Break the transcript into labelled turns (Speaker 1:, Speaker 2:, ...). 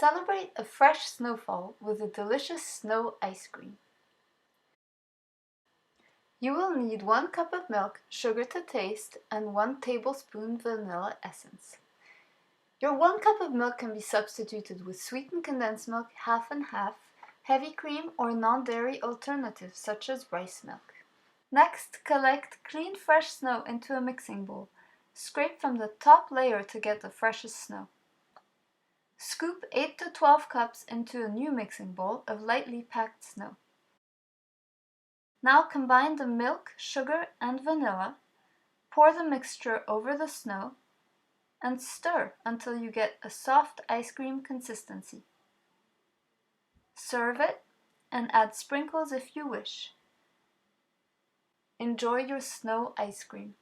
Speaker 1: Celebrate a fresh snowfall with a delicious snow ice cream. You will need 1 cup of milk, sugar to taste, and 1 tablespoon vanilla essence. Your 1 cup of milk can be substituted with sweetened condensed milk, half and half, heavy cream, or non-dairy alternatives such as rice milk. Next, collect clean fresh snow into a mixing bowl. Scrape from the top layer to get the freshest snow. Scoop 8 to 12 cups into a new mixing bowl of lightly packed snow. Now combine the milk, sugar, and vanilla, pour the mixture over the snow, and stir until you get a soft ice cream consistency. Serve it and add sprinkles if you wish. Enjoy your snow ice cream.